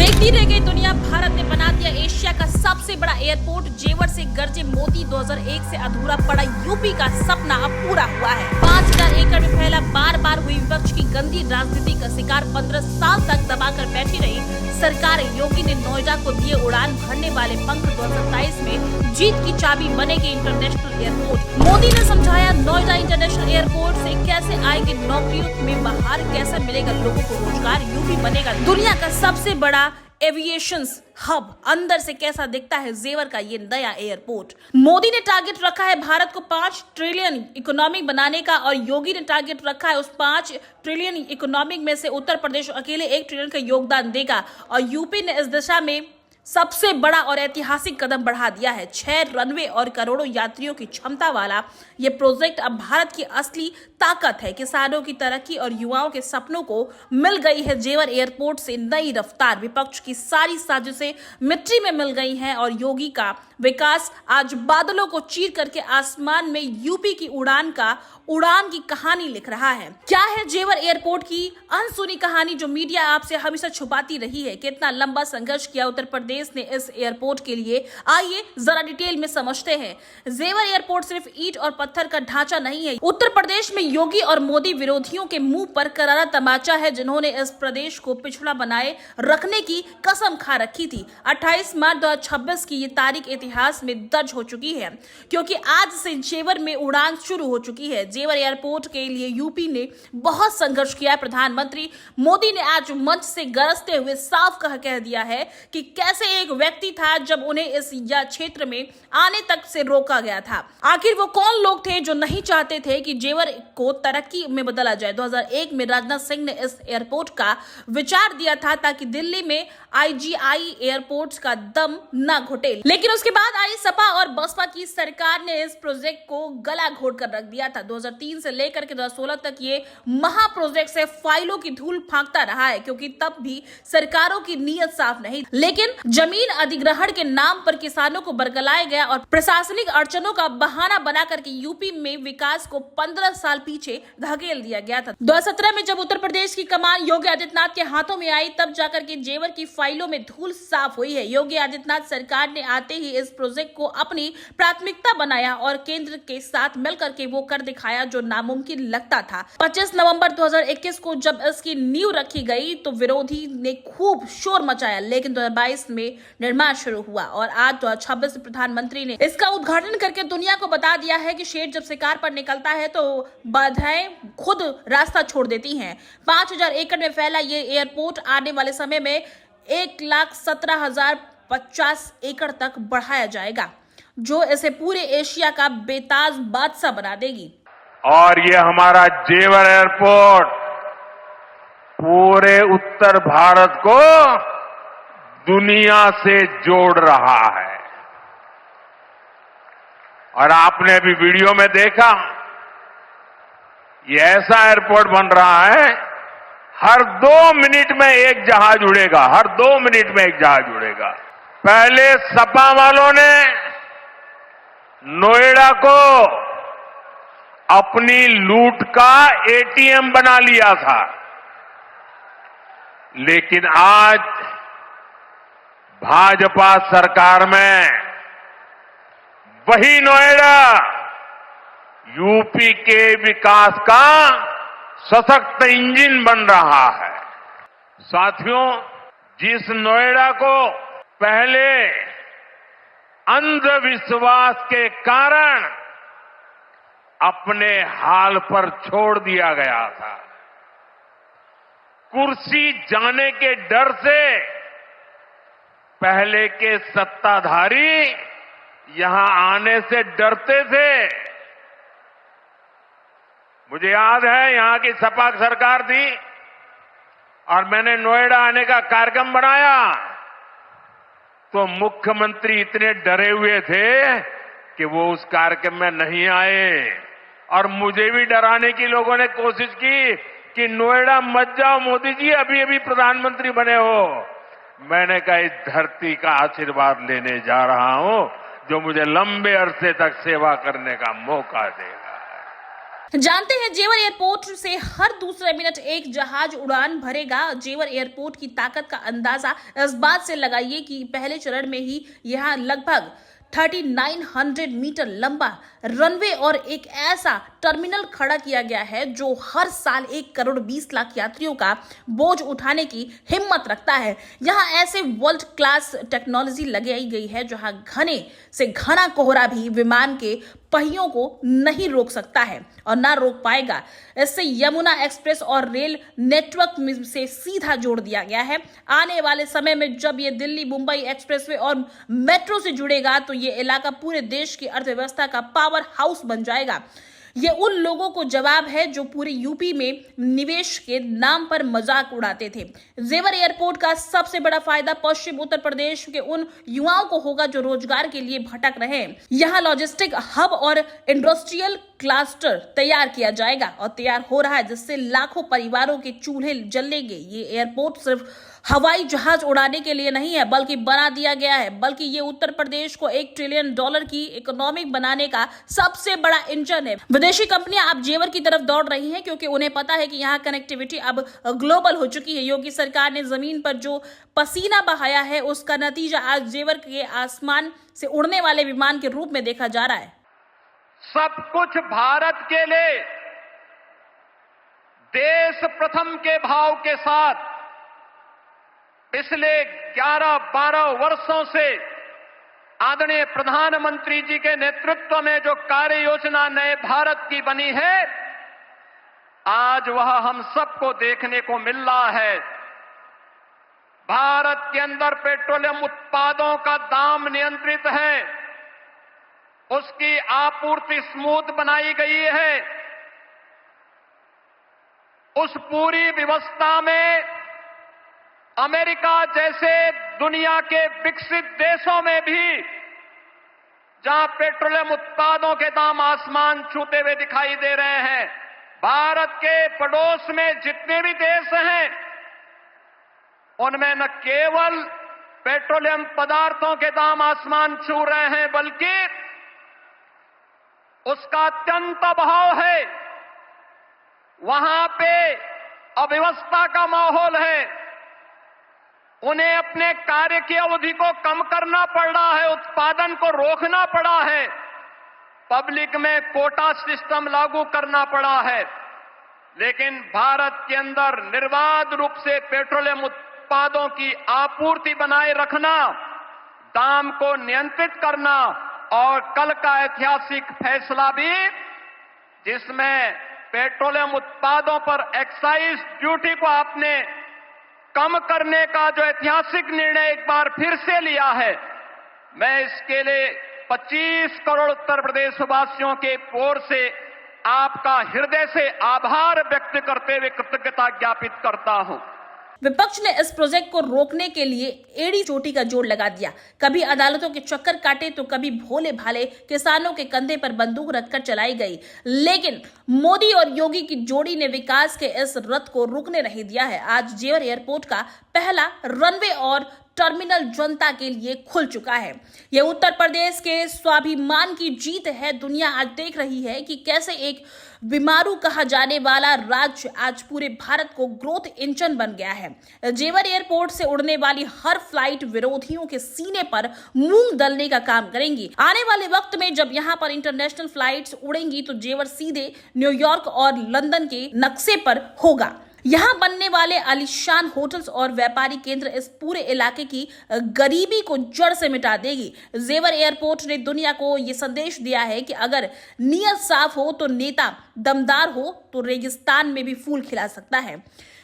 देखती रह गई दुनिया, भारत ने बना दिया एशिया का सबसे बड़ा एयरपोर्ट। जेवर से गरजे मोदी, 2001 से अधूरा पड़ा यूपी का सपना अब पूरा हुआ है। 5000 एकड़ में फैला, बार बार हुई विपक्ष की गंदी राजनीति का शिकार, 15 साल तक दबाकर बैठी रही सरकार योगी ने नोएडा को दिए उड़ान भरने वाले पंख। 2027 में जीत की चाबी बनेगी इंटरनेशनल एयरपोर्ट। मोदी ने समझाया नोएडा इंटरनेशनल एयरपोर्ट से कैसे आएगी नौकरियों में बहार, कैसे मिलेगा लोगों को रोजगार, यूपी बनेगा दुनिया का सबसे बड़ा एविएशन हब। अंदर से कैसा दिखता है जेवर का ये नया एयरपोर्ट। मोदी ने टारगेट रखा है भारत को 5 ट्रिलियन इकोनॉमी बनाने का, और योगी ने टारगेट रखा है उस 5 ट्रिलियन इकोनॉमी में से उत्तर प्रदेश अकेले 1 ट्रिलियन का योगदान देगा। और यूपी ने इस दिशा में सबसे बड़ा और ऐतिहासिक कदम बढ़ा दिया है। 6 रनवे और करोड़ों यात्रियों की क्षमता वाला ये प्रोजेक्ट अब भारत की असली ताकत है। किसानों की तरक्की और युवाओं के सपनों को मिल गई है जेवर एयरपोर्ट से नई रफ्तार। विपक्ष की सारी साजिशें मिट्टी में मिल गई हैं और योगी का विकास आज बादलों को चीर करके आसमान में यूपी की उड़ान की कहानी लिख रहा है। क्या है जेवर एयरपोर्ट की अनसुनी कहानी जो मीडिया आपसे हमेशा छुपाती रही है? कितना लंबा संघर्ष किया उत्तर प्रदेश ने इस एयरपोर्ट के लिए, आइए जरा डिटेल में समझते हैं। जेवर एयरपोर्ट सिर्फ ईंट और पत्थर का ढांचा नहीं है। उत्तर प्रदेश में योगी और मोदी विरोधियों के मुंह पर करारा तमाचा है, जिन्होंने इस प्रदेश को पिछड़ा बनाए रखने की कसम खा रखी थी। 28 मार्च 2026 की ये तारीख इतिहास में दर्ज हो चुकी है, क्योंकि आज से जेवर में उड़ान शुरू हो चुकी है। जेवर एयरपोर्ट के लिए यूपी ने बहुत संघर्ष किया है। प्रधानमंत्री मोदी ने आज मंच से गरजते हुए साफ कह दिया है कि कैसे एक व्यक्ति था जब उन्हें इस क्षेत्र में आने तक से रोका गया था। आखिर वो कौन लोग थे जो नहीं चाहते थे कि जेवर को तरक्की में बदला जाए? 2001 में राजनाथ सिंह ने इस एयरपोर्ट का विचार दिया था ताकि दिल्ली में IGI एयरपोर्ट का दम न घुटे, लेकिन उसके बाद आई सपा और बसपा की सरकार ने इस प्रोजेक्ट को गला घोट कर रख दिया था। 2003 से लेकर के 2016 तक ये महा प्रोजेक्ट से फाइलों की धूल फांकता रहा है, क्योंकि तब भी सरकारों की नीयत साफ नहीं। लेकिन जमीन अधिग्रहण के नाम पर किसानों को बरगलाया गया और प्रशासनिक अड़चनों का बहाना बना करके यूपी में विकास को 15 साल पीछे धकेल दिया गया था। 2017 में जब उत्तर प्रदेश की कमान योगी आदित्यनाथ के हाथों में आई, तब जाकर के जेवर की फाइलों में धूल साफ हुई है। योगी आदित्यनाथ सरकार ने आते ही इस प्रोजेक्ट को अपनी प्राथमिकता बनाया और केंद्र के साथ मिलकर के वो कर दिखाया जो नामुमकिन लगता था। 25 नवंबर 2021 को जब इसकी नींव रखी गई तो विरोधी ने खूब शोर मचाया, लेकिन 2022 में निर्माण शुरू हुआ और आज 2026 में प्रधानमंत्री ने इसका उद्घाटन करके दुनिया को बता दिया है कि शेर जब शिकार पर निकलता है तो बाधाएं खुद रास्ता छोड़ देती हैं। 5000 एकड़ में फैला ये एयरपोर्ट आने वाले समय में 1,17,050 एकड़ तक बढ़ाया जाएगा, जो इसे पूरे एशिया का बेताज बादशाह बना देगी। और ये हमारा जेवर एयरपोर्ट पूरे उत्तर भारत को दुनिया से जोड़ रहा है। और आपने अभी वीडियो में देखा, ये ऐसा एयरपोर्ट बन रहा है, हर 2 मिनट में एक जहाज उड़ेगा, हर 2 मिनट में एक जहाज उड़ेगा। पहले सपा वालों ने नोएडा को अपनी लूट का ATM बना लिया था, लेकिन आज भाजपा सरकार में वही नोएडा यूपी के विकास का सशक्त इंजन बन रहा है। साथियों, जिस नोएडा को पहले अंधविश्वास के कारण अपने हाल पर छोड़ दिया गया था, कुर्सी जाने के डर से पहले के सत्ताधारी यहां आने से डरते थे। मुझे याद है, यहां की सपा सरकार थी और मैंने नोएडा आने का कार्यक्रम बनाया तो मुख्यमंत्री इतने डरे हुए थे कि वो उस कार्यक्रम में नहीं आए, और मुझे भी डराने की लोगों ने कोशिश की कि नोएडा मत जाओ मोदी जी, अभी अभी प्रधानमंत्री बने हो। मैंने कहा इस धरती का आशीर्वाद लेने जा रहा हूं जो मुझे लंबे अरसे तक सेवा करने का मौका देगा। जानते हैं जेवर एयरपोर्ट से हर दूसरे मिनट एक जहाज उड़ान भरेगा। जेवर एयरपोर्ट की ताकत का अंदाजा इस बात से लगाइए कि पहले चरण में ही यहां लगभग 3900 मीटर लंबा रनवे और एक ऐसा टर्मिनल खड़ा किया गया है जो हर साल 1 करोड़ 20 लाख यात्रियों का बोझ उठाने की हिम्मत रखता है। यहाँ ऐसे वर्ल्ड क्लास टेक्नोलॉजी लगाई गई है जहां घने से घना कोहरा भी विमान के पहियों को नहीं रोक सकता है और ना रोक पाएगा। इससे यमुना एक्सप्रेस और रेल नेटवर्क से सीधा जोड़ दिया गया है। आने वाले समय में जब ये दिल्ली मुंबई एक्सप्रेसवे और मेट्रो से जुड़ेगा तो ये इलाका पूरे देश की अर्थव्यवस्था का पावर हाउस बन जाएगा। ये उन लोगों को जवाब है जो पूरे यूपी में निवेश के नाम पर मजाक उड़ाते थे। जेवर एयरपोर्ट का सबसे बड़ा फायदा पश्चिम उत्तर प्रदेश के उन युवाओं को होगा जो रोजगार के लिए भटक रहे हैं। यहाँ लॉजिस्टिक हब और इंडस्ट्रियल क्लस्टर तैयार किया जाएगा और तैयार हो रहा है, जिससे लाखों परिवारों के चूल्हे जलेंगे। ये एयरपोर्ट सिर्फ हवाई जहाज उड़ाने के लिए नहीं है बल्कि बना दिया गया है, बल्कि ये उत्तर प्रदेश को $1 ट्रिलियन की इकोनॉमी बनाने का सबसे बड़ा इंजन है। विदेशी कंपनियां अब जेवर की तरफ दौड़ रही हैं क्योंकि उन्हें पता है कि यहाँ कनेक्टिविटी अब ग्लोबल हो चुकी है। योगी सरकार ने जमीन पर जो पसीना बहाया है उसका नतीजा आज जेवर के आसमान से उड़ने वाले विमान के रूप में देखा जा रहा है। सब कुछ भारत के लिए देश प्रथम के भाव के साथ पिछले 11-12 वर्षों से आदरणीय प्रधानमंत्री जी के नेतृत्व में जो कार्य योजना नए भारत की बनी है, आज वह हम सबको देखने को मिल रहा है। भारत के अंदर पेट्रोलियम उत्पादों का दाम नियंत्रित है, उसकी आपूर्ति स्मूथ बनाई गई है। उस पूरी व्यवस्था में अमेरिका जैसे दुनिया के विकसित देशों में भी जहां पेट्रोलियम उत्पादों के दाम आसमान छूते हुए दिखाई दे रहे हैं, भारत के पड़ोस में जितने भी देश हैं उनमें न केवल पेट्रोलियम पदार्थों के दाम आसमान छू रहे हैं बल्कि उसका अत्यंत अभाव है। वहां पे अव्यवस्था का माहौल है। उन्हें अपने कार्य की अवधि को कम करना पड़ रहा है, उत्पादन को रोकना पड़ा है, पब्लिक में कोटा सिस्टम लागू करना पड़ा है। लेकिन भारत के अंदर निर्बाध रूप से पेट्रोलियम उत्पादों की आपूर्ति बनाए रखना, दाम को नियंत्रित करना और कल का ऐतिहासिक फैसला भी जिसमें पेट्रोलियम उत्पादों पर एक्साइज ड्यूटी को आपने कम करने का जो ऐतिहासिक निर्णय एक बार फिर से लिया है, मैं इसके लिए 25 करोड़ उत्तर प्रदेश वासियों के ओर से आपका हृदय से आभार व्यक्त करते हुए कृतज्ञता ज्ञापित करता हूं। विपक्ष ने इस प्रोजेक्ट को रोकने के लिए एड़ी चोटी का जोर लगा दिया। कभी अदालतों के चक्कर काटे तो कभी भोले भाले किसानों के कंधे पर बंदूक रखकर चलाई गई। लेकिन मोदी और योगी की जोड़ी ने विकास के इस रथ को रुकने नहीं दिया है। आज जेवर एयरपोर्ट का पहला रनवे और टर्मिनल जनता के लिए खुल चुका है। यह उत्तर प्रदेश के स्वाभिमान की जीत है। दुनिया आज देख रही है कि कैसे एक बीमारू कहा जाने वाला राज्य आज पूरे भारत को ग्रोथ इंजन बन गया है। जेवर एयरपोर्ट से उड़ने वाली हर फ्लाइट विरोधियों के सीने पर मूंग दलने का काम करेंगी। आने वाले वक्त में जब यहां पर इंटरनेशनल फ्लाइट्स उड़ेंगी तो जेवर सीधे न्यूयॉर्क और लंदन के नक्शे पर होगा। यहाँ बनने वाले आलीशान होटल्स और व्यापारी केंद्र इस पूरे इलाके की गरीबी को जड़ से मिटा देगी। जेवर एयरपोर्ट ने दुनिया को यह संदेश दिया है कि अगर नीयत साफ हो तो नेता दमदार हो तो रेगिस्तान में भी फूल खिला सकता है।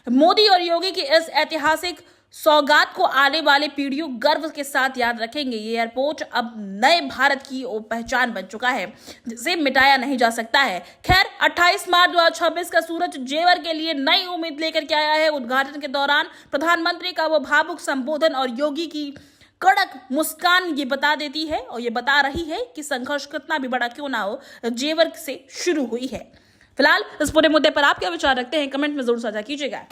मोदी और योगी की इस ऐतिहासिक सौगात को आने वाले पीढ़ियों गर्व के साथ याद रखेंगे। ये एयरपोर्ट अब नए भारत की पहचान बन चुका है जिसे मिटाया नहीं जा सकता है। खैर 28 मार्च 2026 का सूरज जेवर के लिए नई उम्मीद लेकर के आया है। उद्घाटन के दौरान प्रधानमंत्री का वो भावुक संबोधन और योगी की कड़क मुस्कान ये बता देती है और ये बता रही है कि संघर्ष कितना भी बड़ा क्यों ना हो, जेवर से शुरू हुई है। फिलहाल इस पूरे मुद्दे पर आप क्या विचार रखते हैं, कमेंट में जरूर साझा कीजिएगा।